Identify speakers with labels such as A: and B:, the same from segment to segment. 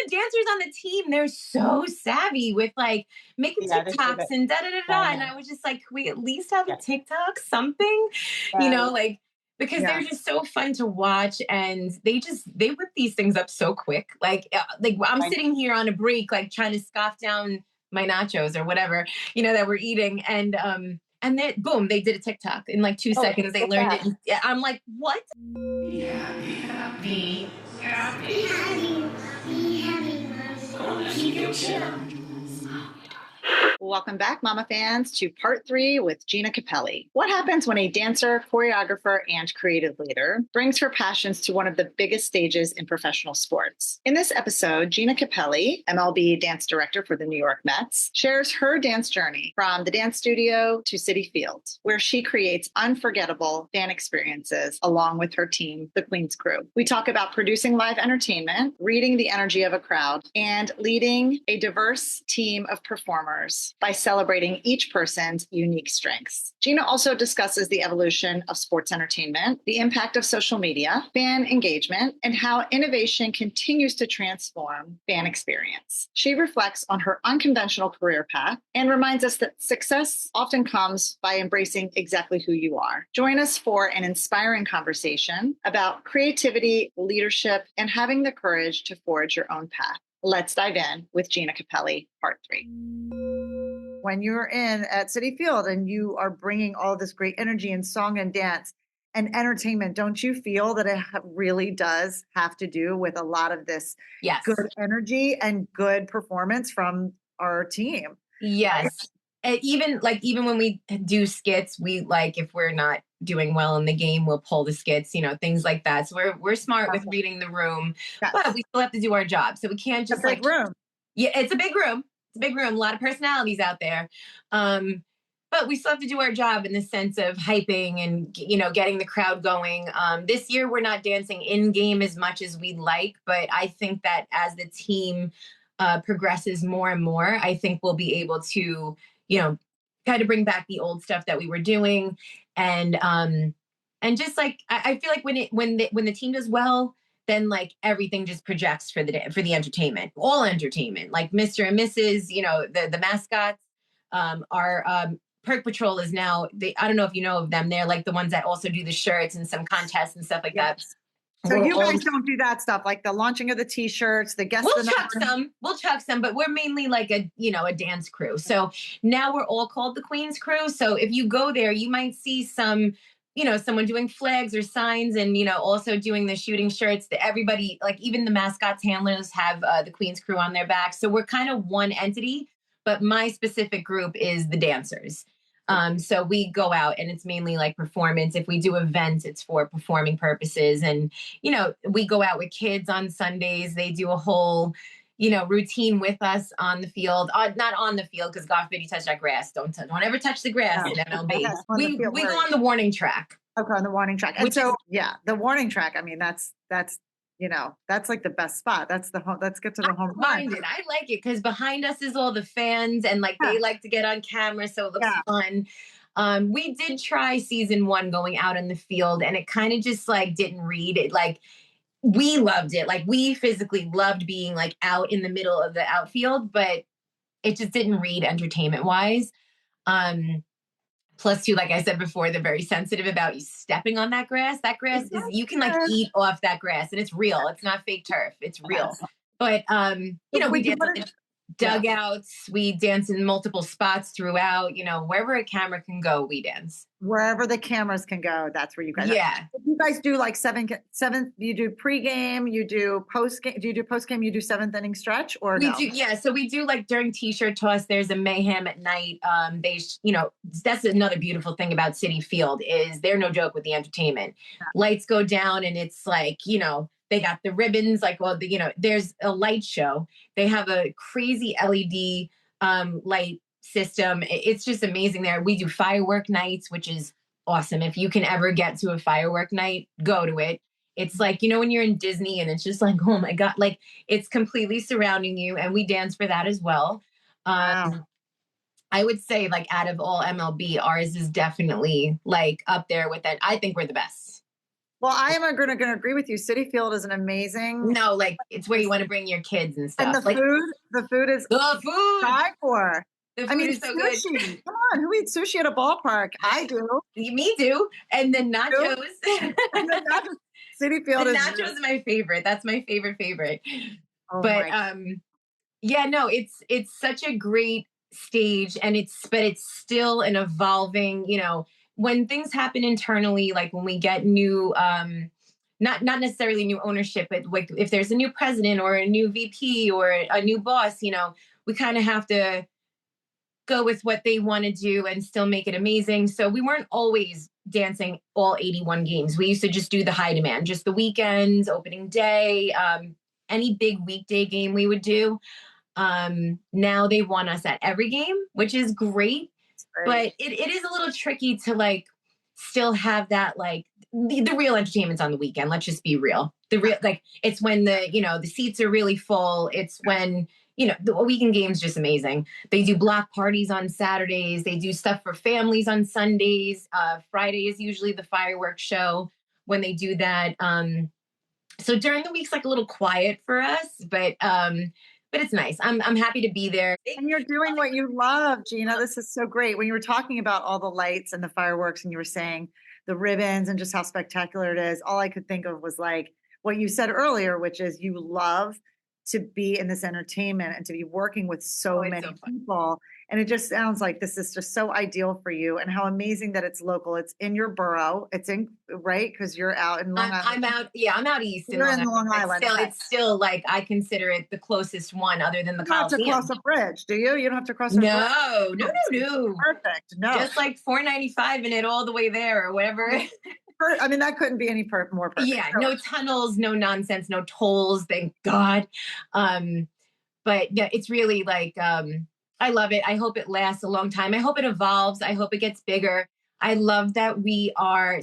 A: the dancers on the team, they're so savvy with like making TikToks and da da da da. And I was just like, can we at least have a TikTok, something, like, because they're just so fun to watch, and they whip these things up so quick. Like I'm sitting here on a break, like trying to scoff down my nachos or whatever, that we're eating. And then boom, they did a TikTok in like 2 seconds. They learned it. And I'm like, what? Be happy, happy, happy, happy, happy, happy. Keep your chin.
B: Welcome back, Mama fans, to part 3 with Gina Capelli. What happens when a dancer, choreographer, and creative leader brings her passions to one of the biggest stages in professional sports? In this episode, Gina Capelli, MLB dance director for the New York Mets, shares her dance journey from the dance studio to Citi Field, where she creates unforgettable fan experiences along with her team, the Queen's Crew. We talk about producing live entertainment, reading the energy of a crowd, and leading a diverse team of performers by celebrating each person's unique strengths. Gina also discusses the evolution of sports entertainment, the impact of social media, fan engagement, and how innovation continues to transform fan experience. She reflects on her unconventional career path and reminds us that success often comes by embracing exactly who you are. Join us for an inspiring conversation about creativity, leadership, and having the courage to forge your own path. Let's dive in with Gina Capelli, part 3.
C: When you're in at Citi Field and you are bringing all this great energy and song and dance and entertainment, don't you feel that it really does have to do with a lot of this good energy and good performance from our team?
A: Yes. Right? Even when we do skits, we like, if we're not doing well in the game, we'll pull the skits, things like that. So we're smart with reading the room, but we still have to do our job. So we can't just
C: room.
A: Yeah, it's a big room. It's a big room, a lot of personalities out there. But we still have to do our job in the sense of hyping and, getting the crowd going. This year, we're not dancing in game as much as we'd like, but I think that as the team progresses more and more, I think we'll be able to, kind of bring back the old stuff that we were doing. And just like, I feel like when the team does well, then like everything just projects for the entertainment, all entertainment, like Mr. and Mrs., the mascots. Our Perk Patrol is now, I don't know if you know of them. They're like the ones that also do the shirts and some contests and stuff like that.
C: So you guys don't do that stuff, like the launching of the T-shirts, the guests.
A: We'll chuck some, but we're mainly like a dance crew. So now we're all called the Queen's Crew. So if you go there, you might see some, someone doing flags or signs and, also doing the shooting shirts. Everybody, like even the mascots, handlers have the Queen's Crew on their back. So we're kind of one entity, but my specific group is the dancers. So we go out and it's mainly like performance. If we do events, it's for performing purposes. And, we go out with kids on Sundays. They do a whole, routine with us on the field, not on the field, because God forbid you touch that grass. Don't ever touch the grass in MLB. We go on the warning track.
C: Okay, on the warning track. And the warning track, I mean, that's that's like the best spot. Let's get to the home run.
A: I like it because behind us is all the fans and like they like to get on camera. So it looks fun. We did try season 1 going out in the field and it kind of just like didn't read it. Like we loved it. Like we physically loved being like out in the middle of the outfield, but it just didn't read entertainment wise. Plus too, like I said before, they're very sensitive about you stepping on that grass. That grass is, you can like eat off that grass and it's real. It's not fake turf. It's real. But, we dance in dugouts. We dance in multiple spots throughout, wherever a camera can go, we dance.
C: Wherever the cameras can go, that's where you guys are. You guys do like seven, you do pregame, you do postgame. Do you do postgame? You do 7th inning stretch or no?
A: So we do like during t-shirt toss, there's a mayhem at night. That's another beautiful thing about Citi Field is they're no joke with the entertainment. Lights go down and it's like, they got the ribbons, there's a light show. They have a crazy LED light system. It's just amazing there. We do firework nights, which is awesome. If you can ever get to a firework night, go to it. It's like, when you're in Disney and it's just like, oh my God, like it's completely surrounding you. And we dance for that as well. Wow. I would say like out of all MLB, ours is definitely like up there with that. I think we're the best.
C: Well, I am going to agree with you. City Field is an amazing.
A: No, like it's where you want to bring your kids and stuff.
C: And the food is
A: the food.
C: die for.
A: The food is so good.
C: Sushi. Come on, who eats sushi at a ballpark? I do.
A: Me too. And the nachos.
C: And the nachos. City Field
A: the nachos is my favorite. That's my favorite.
C: Oh
A: but yeah, no, it's such a great stage, and it's still an evolving, when things happen internally, like when we get new not necessarily new ownership, but like if there's a new president or a new VP or a new boss, we kind of have to go with what they want to do and still make it amazing. So we weren't always dancing all 81 games. We used to just do the high demand, just the weekends, opening day, any big weekday game we would do. Now they want us at every game, which is great. But it is a little tricky to like still have that, like the real entertainment's on the weekend. Let's just be real. The real, like it's when the seats are really full. It's when, the weekend game's just amazing. They do block parties on Saturdays. They do stuff for families on Sundays. Friday is usually the fireworks show when they do that. So during the week's like a little quiet for us, but it's nice. I'm happy to be there.
C: And you're doing what you love, Gina. This is so great. When you were talking about all the lights and the fireworks and you were saying the ribbons and just how spectacular it is, all I could think of was like what you said earlier, which is you love to be in this entertainment and to be working with so many people. And it just sounds like this is just so ideal for you, and how amazing that it's local. It's in your borough. It's right? Because you're out in Long Island.
A: I'm out east.
C: You're in Long Island.
A: It's still like, I consider it the closest one other than the Coliseum.
C: You don't have to cross a bridge, do you? You don't have to cross a bridge?
A: No.
C: Perfect. No.
A: Just like $4.95 and it all the way there or whatever.
C: I mean, that couldn't be any more perfect.
A: Yeah, no tunnels, no nonsense, no tolls, thank God. But yeah, it's really like, I love it. I hope it lasts a long time. I hope it evolves. I hope it gets bigger. I love that we're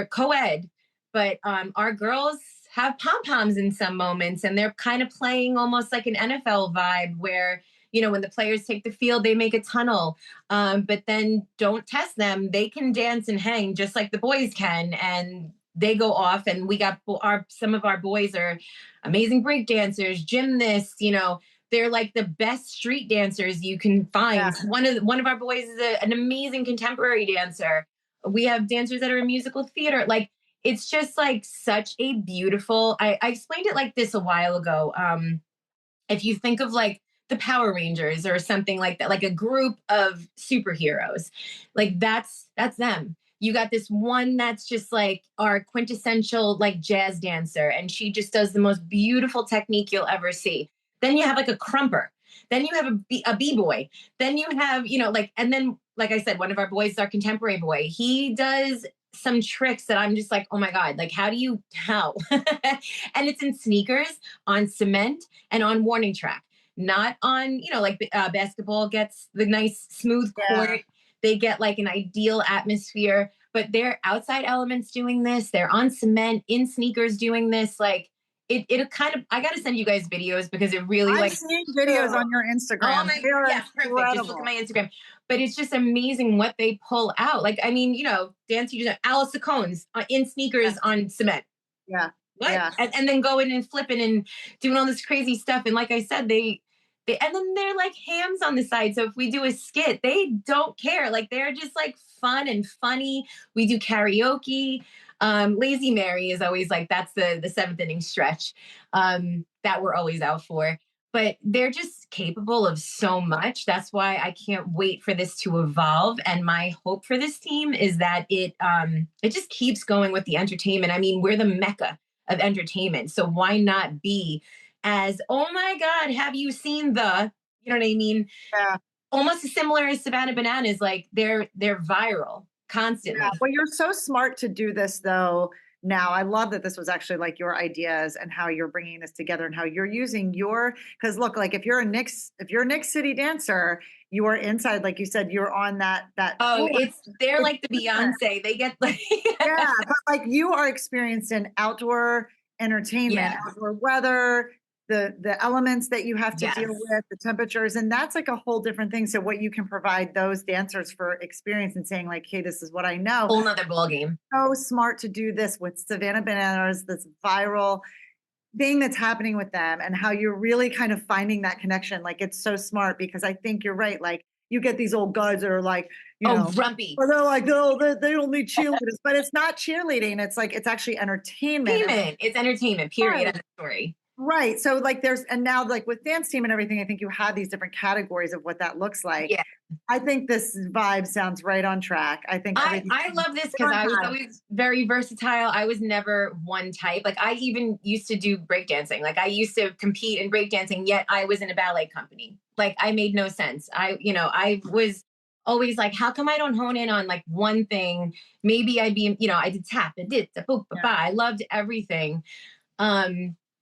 A: co-ed, but our girls have pom-poms in some moments, and they're kind of playing almost like an NFL vibe where, when the players take the field, they make a tunnel, but then don't test them. They can dance and hang just like the boys can, and they go off. And we got some of our boys are amazing break dancers, gymnasts. They're like the best street dancers you can find. Yeah. One of our boys is an amazing contemporary dancer. We have dancers that are in musical theater. Like, it's just like such a beautiful. I explained it like this a while ago. If you think of like the Power Rangers or something like that, like a group of superheroes, like that's them. You got this one that's just like our quintessential like jazz dancer, and she just does the most beautiful technique you'll ever see. Then you have like a crumper. Then you have a b-boy. Then you have, and then, like I said, one of our boys is our contemporary boy. He does some tricks that I'm just like, oh my God, like how? And it's in sneakers, on cement, and on warning track. Not on, basketball gets the nice smooth court. Yeah. They get like an ideal atmosphere, but they're outside elements doing this. They're on cement, in sneakers doing this. Like it kind of, I got to send you guys videos because it really
C: I've seen videos on your Instagram.
A: Oh my God, yeah, perfect. Just look at my Instagram. But it's just amazing what they pull out. Like, I mean, dance teachers, Alice Cones in sneakers on cement.
C: Yeah.
A: What?
C: Yeah.
A: And then going and flipping and doing all this crazy stuff. And like I said, and then they're like hams on the side. So if we do a skit, they don't care. Like, they're just like fun and funny. We do karaoke. Lazy Mary is always like, that's the seventh inning stretch that we're always out for. But they're just capable of so much. That's why I can't wait for this to evolve. And my hope for this team is that it just keeps going with the entertainment. I mean, we're the mecca of entertainment. So why not be as, oh my God, have you seen you know what I mean?
C: Yeah.
A: Almost as similar as Savannah Bananas, like they're viral constantly.
C: Yeah. Well, you're so smart to do this though. Now, I love that this was actually like your ideas and how you're bringing this together and how you're using because look, like if you're a Knicks City dancer, you are inside, like you said, you're on that.
A: Oh, they're like the Beyonce. They get like,
C: yeah, but like you are experienced in outdoor entertainment, outdoor weather, the elements that you have to
A: Yes.
C: deal with, the temperatures, and that's like a whole different thing. So what you can provide those dancers for experience and saying like, hey, this is what I know.
A: Whole nother ball game.
C: So smart to do this with Savannah Bananas, this viral thing that's happening with them, and how you're really kind of finding that connection. Like, it's so smart, because I think you're right. Like, you get these old guys that are like, you know,
A: grumpy.
C: or they're like, oh, they don't need cheerleaders, but it's not cheerleading. It's like, it's actually entertainment.
A: It's entertainment, period. End of story.
C: Right. So like and now like with dance team and everything, I think you have these different categories of what that looks like.
A: Yeah.
C: I think this vibe sounds right on track. I think
A: I love this because I was always very versatile. I was never one type. Like, I even used to do breakdancing. Like, I used to compete in breakdancing, yet I was in a ballet company. Like, I made no sense. I was always like, how come I don't hone in on like one thing? Maybe I'd be, I did tap, I did the boop, ba. I loved everything.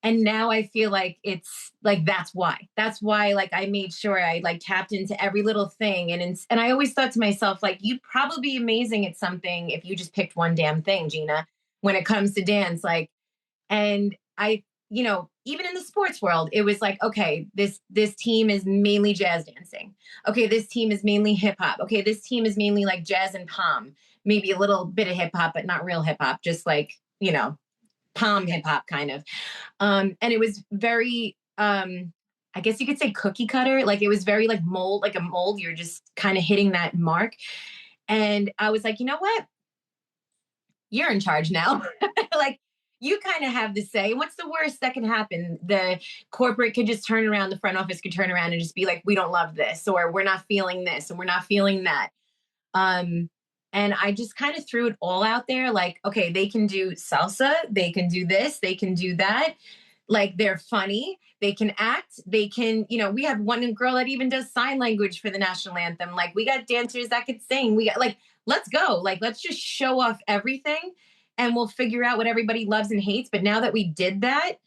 A: And now I feel like it's like, that's why like I made sure I like tapped into every little thing. And I always thought to myself, like, you'd probably be amazing at something if you just picked one damn thing, Gina, when it comes to dance. Like, and I, even in the sports world, it was like, okay, this team is mainly jazz dancing. Okay, this team is mainly hip hop. Okay, this team is mainly like jazz and pom, maybe a little bit of hip hop, but not real hip hop, just like, pom hip hop kind of. And it was very, I guess you could say cookie cutter. Like, it was very like a mold. You're just kind of hitting that mark. And I was like, you know what? You're in charge now. Like, you kind of have the say. What's the worst that can happen? The corporate could just turn around, the front office could turn around and just be like, we don't love this, or we're not feeling this, and we're not feeling that. And I just kind of threw it all out there. Like, okay, they can do salsa. They can do this. They can do that. Like, they're funny. They can act. They can, we have one girl that even does sign language for the national anthem. Like, we got dancers that could sing. We got like, let's go. Like, let's just show off everything and we'll figure out what everybody loves and hates. But now that we did that,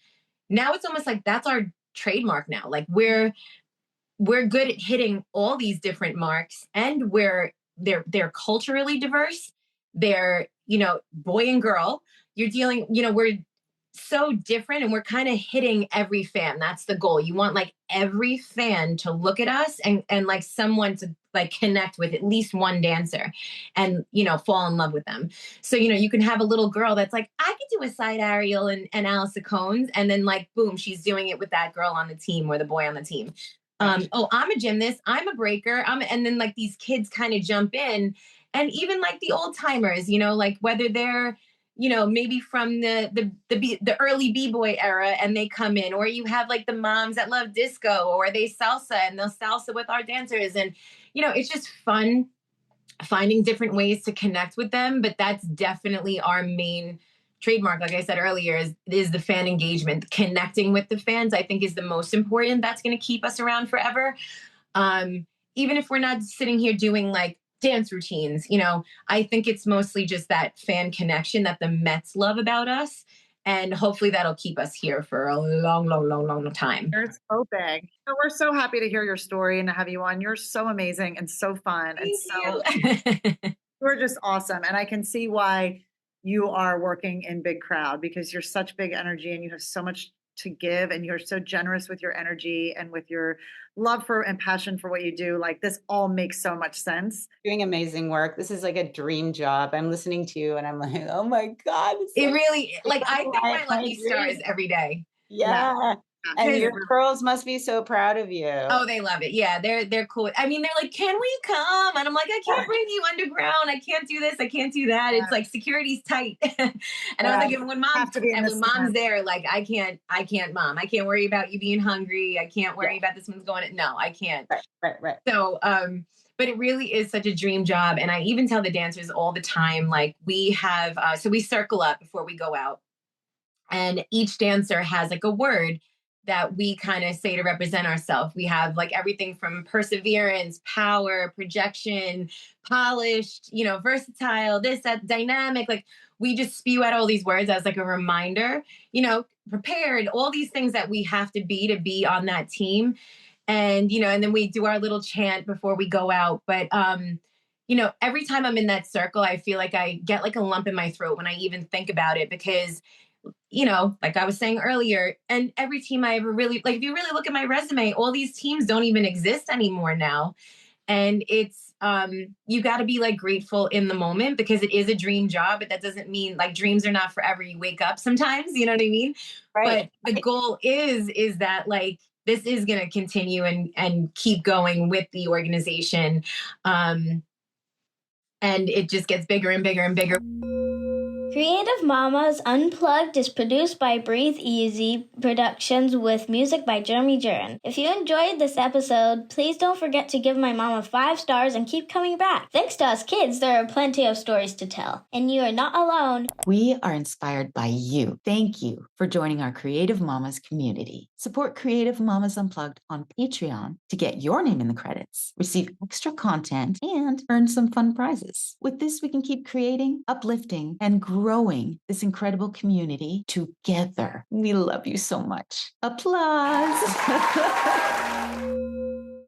A: now it's almost like that's our trademark now. Like, we're good at hitting all these different marks, and they're culturally diverse. They're, boy and girl. You're dealing, we're so different, and we're kind of hitting every fan. That's the goal. You want like every fan to look at us and like someone to like connect with at least one dancer and, fall in love with them. So, you can have a little girl that's like, I could do a side aerial and Alice Cones. And then like, boom, she's doing it with that girl on the team or the boy on the team. I'm a gymnast, I'm a breaker. And then like these kids kind of jump in, and even like the old timers, like whether they're, maybe from the early B-boy era and they come in, or you have like the moms that love disco, or they salsa and they'll salsa with our dancers. And, it's just fun finding different ways to connect with them. But that's definitely our main trademark. Like I said earlier, is the fan engagement. Connecting with the fans, I think, is the most important. That's going to keep us around forever. Even if we're not sitting here doing like dance routines, I think it's mostly just that fan connection that the Mets love about us. And hopefully that'll keep us here for a long, long, long, long time.
C: You're so big. So we're so happy to hear your story and to have you on. You're so amazing and so fun. You're just awesome. And I can see why you are working in big crowd, because you're such big energy and you have so much to give, and you're so generous with your energy and with your love for and passion for what you do. Like, this all makes so much sense.
D: Doing amazing work. This is like a dream job. I'm listening to you and I'm like, oh my God.
A: It really, like, I think my lucky stars every day.
D: Yeah. And your girls must be so proud of you.
A: Oh, they love it. Yeah, they're cool. I mean, they're like, can we come? And I'm like, I can't bring you underground. I can't do this. I can't do that. It's like security's tight. And I was like, when mom's there, like, I can't, mom. I can't worry about you being hungry. I can't worry about this one's going. No, I can't.
D: Right.
A: So, but it really is such a dream job. And I even tell the dancers all the time, like, we have, so we circle up before we go out, and each dancer has like a word that we kind of say to represent ourselves. We have like everything from perseverance, power, projection, polished, versatile, this, that, dynamic. Like, we just spew out all these words as like a reminder, prepared, all these things that we have to be on that team. And, and then we do our little chant before we go out. But, every time I'm in that circle, I feel like I get like a lump in my throat when I even think about it, because like I was saying earlier, and every team I ever really, like, if you really look at my resume, all these teams don't even exist anymore now. And it's, you got to be like grateful in the moment, because it is a dream job, but that doesn't mean, like, dreams are not forever. You wake up sometimes, you know what I mean?
D: Right.
A: But the goal is that, like, this is going to continue and keep going with the organization. And it just gets bigger and bigger and bigger.
E: Creative Mamas Unplugged is produced by Breatheasy Productions with music by Jeremy Jurin. If you enjoyed this episode, please don't forget to give my mama 5 stars and keep coming back. Thanks to us kids, there are plenty of stories to tell, and you are not alone.
F: We are inspired by you. Thank you for joining our Creative Mamas community. Support Creative Mamas Unplugged on Patreon to get your name in the credits, receive extra content, and earn some fun prizes. With this, we can keep creating, uplifting, and growing this incredible community together. We love you so much. Applause.